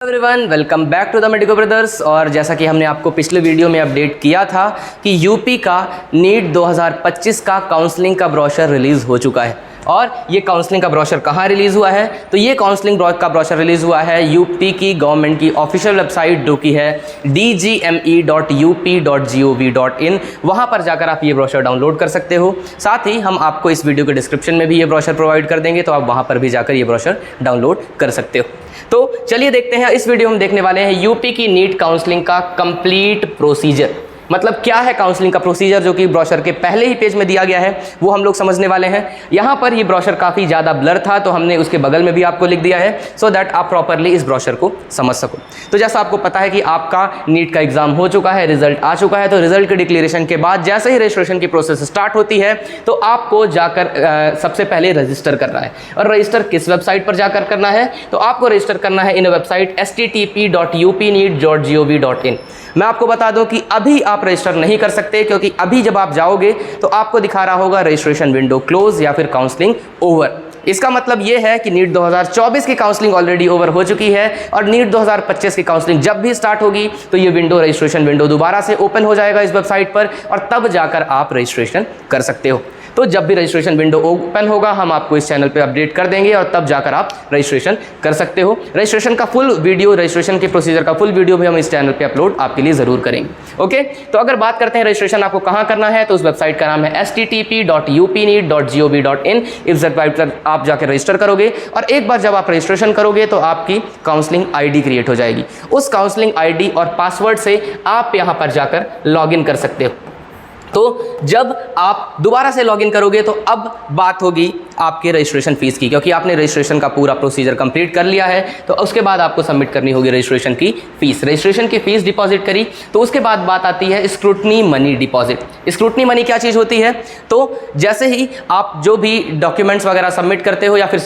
Everyone, welcome back to the medico brothers. और जैसा कि हमने आपको पिछले वीडियो में अपडेट किया था कि यूपी का नीट 2025 का काउंसलिंग का ब्रोशर रिलीज़ हो चुका है। और ये काउंसलिंग का ब्रोशर कहाँ रिलीज़ हुआ है? तो ये काउंसलिंग का ब्रोशर रिलीज़ हुआ है यूपी की गवर्नमेंट की ऑफिशियल वेबसाइट जो कि है dgme.up.gov.in। वहाँ पर जाकर आप ये ब्रोशर डाउनलोड कर सकते हो। साथ ही हम आपको इस वीडियो के डिस्क्रिप्शन में भी ये ब्रोशर प्रोवाइड कर देंगे, तो आप वहाँ पर भी जाकर ये ब्रोशर डाउनलोड कर सकते हो। तो चलिए देखते हैं, इस वीडियो में हम देखने वाले हैं यूपी की नीट काउंसलिंग का कंप्लीट प्रोसीजर। मतलब क्या है काउंसलिंग का प्रोसीजर, जो कि ब्रोशर के पहले ही पेज में दिया गया है, वो हम लोग समझने वाले हैं। यहाँ पर ये ब्रोशर काफ़ी ज़्यादा ब्लर था, तो हमने उसके बगल में भी आपको लिख दिया है सो दैट आप प्रॉपरली इस ब्रोशर को समझ सको। तो जैसा आपको पता है कि आपका नीट का एग्जाम हो चुका है, रिजल्ट आ चुका है। तो रिजल्ट के डिक्लेरेशन के बाद जैसे ही रजिस्ट्रेशन की प्रोसेस स्टार्ट होती है, तो आपको जाकर सबसे पहले रजिस्टर करना है। और रजिस्टर किस वेबसाइट पर जाकर करना है? तो आपको रजिस्टर करना है इन वेबसाइट http.upneet.gov.in। मैं आपको बता दूं कि अभी आप रजिस्टर नहीं कर सकते, क्योंकि अभी जब आप जाओगे तो आपको दिखा रहा होगा रजिस्ट्रेशन विंडो क्लोज या फिर काउंसलिंग ओवर। इसका मतलब यह है कि नीट 2024 की काउंसलिंग ऑलरेडी ओवर हो चुकी है, और नीट 2025 की काउंसलिंग जब भी स्टार्ट होगी तो ये विंडो, रजिस्ट्रेशन विंडो दोबारा से ओपन हो जाएगा इस वेबसाइट पर, और तब जाकर आप रजिस्ट्रेशन कर सकते हो। तो जब भी रजिस्ट्रेशन विंडो ओपन होगा हम आपको इस चैनल पे अपडेट कर देंगे, और तब जाकर आप रजिस्ट्रेशन कर सकते हो। रजिस्ट्रेशन का फुल वीडियो, रजिस्ट्रेशन के प्रोसीजर का फुल वीडियो भी हम इस चैनल पे अपलोड आपके लिए ज़रूर करेंगे। ओके, तो अगर बात करते हैं रजिस्ट्रेशन आपको कहाँ करना है, तो उस वेबसाइट का नाम है http.upneet.gov.in। इस वेबसाइट पर आप जाकर रजिस्टर करोगे, और एक बार जब आप रजिस्ट्रेशन करोगे तो आपकी काउंसलिंग ID क्रिएट हो जाएगी। उस काउंसलिंग ID और पासवर्ड से आप यहाँ पर जाकर लॉगिन कर सकते हो। तो जब आप दोबारा से लॉगिन करोगे तो अब बात होगी आपके रजिस्ट्रेशन फीस की, क्योंकि आपने रजिस्ट्रेशन का पूरा प्रोसीजर कंप्लीट कर लिया है। तो उसके बाद आपको सबमिट करनी होगी रजिस्ट्रेशन की फीस। रजिस्ट्रेशन की फीस डिपॉजिट करी तो उसके बाद बात आती है scrutiny money deposit. Scrutiny money क्या चीज़ होती है? तो जैसे ही आप जो भी डॉक्यूमेंट्स वगैरह सबमिट करते हो, या फिर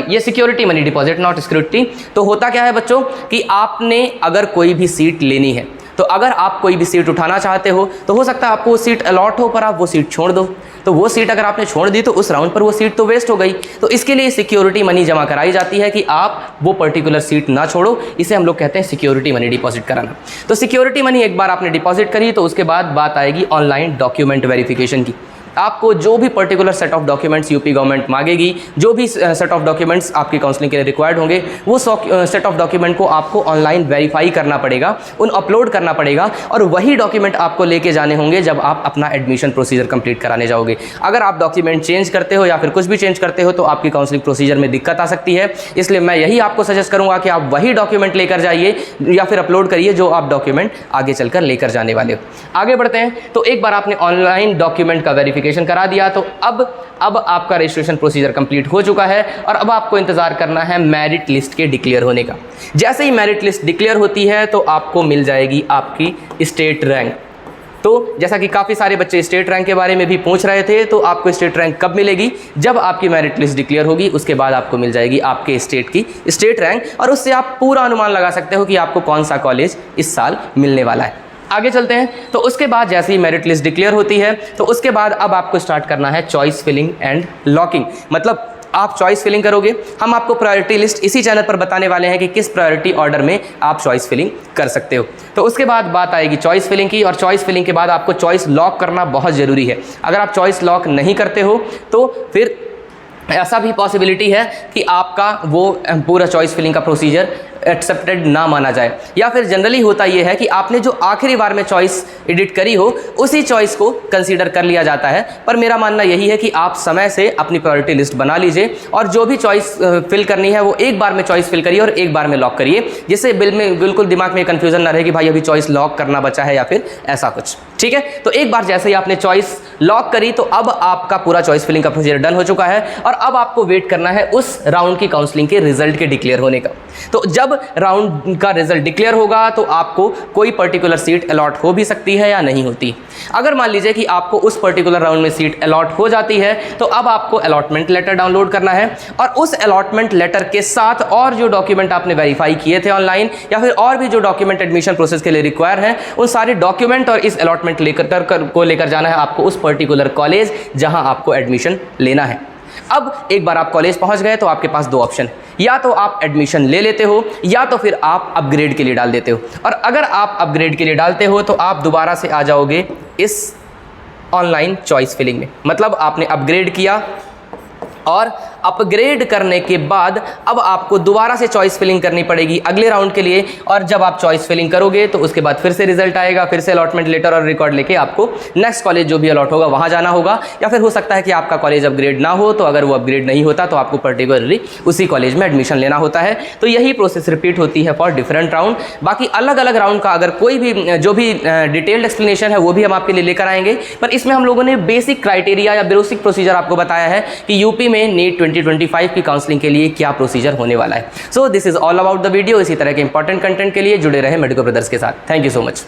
ये security money deposit, not scrutiny. तो होता क्या है बच्चों कि आपने अगर कोई भी सीट लेनी है, तो अगर आप कोई भी सीट उठाना चाहते हो, तो हो सकता है आपको वो सीट अलॉट हो पर आप वो सीट छोड़ दो। तो वो सीट अगर आपने छोड़ दी तो उस राउंड पर वो सीट तो वेस्ट हो गई। तो इसके लिए सिक्योरिटी मनी जमा कराई जाती है कि आप वो पर्टिकुलर सीट ना छोड़ो। इसे हम लोग कहते हैं सिक्योरिटी मनी डिपॉजिट कराना। तो सिक्योरिटी मनी एक बार आपने डिपॉजिट करी तो उसके बाद बात आएगी ऑनलाइन डॉक्यूमेंट वेरिफिकेशन की। आपको जो भी particular set of documents UP government मांगेगी, जो भी सेट ऑफ डॉक्यूमेंट्स आपकी काउंसलिंग के लिए रिक्वायर्ड होंगे, वो सेट ऑफ डॉक्यूमेंट को आपको ऑनलाइन वेरीफाई करना पड़ेगा, उन अपलोड करना पड़ेगा, और वही डॉक्यूमेंट आपको लेके जाने होंगे जब आप अपना एडमिशन प्रोसीजर कंप्लीट कराने जाओगे। अगर आप डॉक्यूमेंट चेंज करते हो या फिर कुछ भी चेंज करते हो तो आपकी काउंसलिंग प्रोसीजर में दिक्कत आ सकती है। इसलिए मैं यही आपको सजेस्ट करूँगा कि आप वही डॉक्यूमेंट लेकर जाइए या फिर अपलोड करिए जो आप डॉक्यूमेंट आगे चलकर लेकर जाने वाले हो। आगे बढ़ते हैं। तो एक बार आपने ऑनलाइन डॉक्यूमेंट का वेरिफिकेशन करा दिया तो अब आपका रजिस्ट्रेशन प्रोसीजर कंप्लीट हो चुका है, और अब आपको इंतजार करना है मेरिट लिस्ट के डिक्लेयर होने का। जैसे ही मेरिट लिस्ट डिक्लेयर होती है तो आपको मिल जाएगी आपकी स्टेट रैंक। तो जैसा कि काफ़ी सारे बच्चे स्टेट रैंक के बारे में भी पूछ रहे थे, तो आपको स्टेट रैंक कब मिलेगी? जब आपकी मेरिट लिस्ट डिक्लेयर होगी, उसके बाद आपको मिल जाएगी आपके स्टेट की स्टेट रैंक, और उससे आप पूरा अनुमान लगा सकते हो कि आपको कौन सा कॉलेज इस साल मिलने वाला है। आगे चलते हैं। तो उसके बाद जैसे ही मेरिट लिस्ट डिक्लेयर होती है तो उसके बाद अब आपको स्टार्ट करना है चॉइस फिलिंग एंड लॉकिंग। मतलब आप चॉइस फिलिंग करोगे। हम आपको प्रायोरिटी लिस्ट इसी चैनल पर बताने वाले हैं कि किस प्रायोरिटी ऑर्डर में आप चॉइस फिलिंग कर सकते हो। तो उसके बाद बात आएगी चॉइस फिलिंग की, और चॉइस फिलिंग के बाद आपको चॉइस लॉक करना बहुत ज़रूरी है। अगर आप चॉइस लॉक नहीं करते हो तो फिर ऐसा भी पॉसिबिलिटी है कि आपका वो पूरा चॉइस फिलिंग का प्रोसीजर एक्सेप्टेड ना माना जाए, या फिर जनरली होता यह है कि आपने जो आखिरी बार में चॉइस एडिट करी हो उसी चॉइस को कंसीडर कर लिया जाता है। पर मेरा मानना यही है कि आप समय से अपनी प्रायोरिटी लिस्ट बना लीजिए, और जो भी चॉइस फिल करनी है वो एक बार में चॉइस फिल करिए और एक बार में लॉक करिए, जिससे बिल्कुल दिमाग में कन्फ्यूजन ना रहे कि भाई अभी चॉइस लॉक करना बचा है या फिर ऐसा कुछ। ठीक है, तो एक बार जैसे ही आपने चॉइस लॉक करी तो अब आपका पूरा चॉइस फिलिंग का प्रोसीजर डन हो चुका है, और अब आपको वेट करना है उस राउंड की काउंसलिंग के रिजल्ट के डिक्लेयर होने का। तो जब राउंड का रिजल्ट डिक्लेयर होगा तो आपको कोई पर्टिकुलर सीट अलॉट हो भी सकती है या नहीं होती। अगर मान लीजिए कि आपको उस पर्टिकुलर राउंड में सीट अलॉट हो जाती है तो अब आपको अलॉटमेंट लेटर डाउनलोड करना है, और उस अलॉटमेंट लेटर के साथ और जो डॉक्यूमेंट आपने वेरीफाई किए थे ऑनलाइन, या फिर और भी जो डॉक्यूमेंट एडमिशन प्रोसेस के लिए रिक्वायर हैं, उन सारे डॉक्यूमेंट और इस अलॉटमेंट लेकर जाना है आपको उस पर्टिकुलर कॉलेज जहां आपको एडमिशन लेना है। अब एक बार आप कॉलेज पहुंच गए तो आपके पास दो ऑप्शन, या तो आप एडमिशन ले लेते हो या तो फिर आप अपग्रेड के लिए डाल देते हो। और अगर आप अपग्रेड के लिए डालते हो तो आप दोबारा से आ जाओगे इस ऑनलाइन चॉइस फिलिंग में। मतलब आपने अपग्रेड किया और अपग्रेड करने के बाद अब आपको दोबारा से चॉइस फिलिंग करनी पड़ेगी अगले राउंड के लिए। और जब आप चॉइस फिलिंग करोगे तो उसके बाद फिर से रिजल्ट आएगा, फिर से अलॉटमेंट लेटर और रिकॉर्ड लेके आपको नेक्स्ट कॉलेज जो भी अलॉट होगा वहां जाना होगा। या फिर हो सकता है कि आपका कॉलेज अपग्रेड ना हो, तो अगर वो अपग्रेड नहीं होता तो आपको पर्टिकुलरली उसी कॉलेज में एडमिशन लेना होता है। तो यही प्रोसेस रिपीट होती है फॉर डिफरेंट राउंड। बाकी अलग अलग राउंड का अगर कोई भी जो भी डिटेल्ड एक्सप्लेनेशन है वो भी हम आपके लिए लेकर आएंगे। पर इसमें हम लोगों ने बेसिक क्राइटेरिया या बेसिक प्रोसीजर आपको बताया है कि यूपी में नीट 2025 की काउंसलिंग के लिए क्या प्रोसीजर होने वाला है। So this is all about the video. इसी तरह के इंपॉर्टेंट कंटेंट के लिए जुड़े रहे मेडिको ब्रदर्स के साथ। Thank you so much.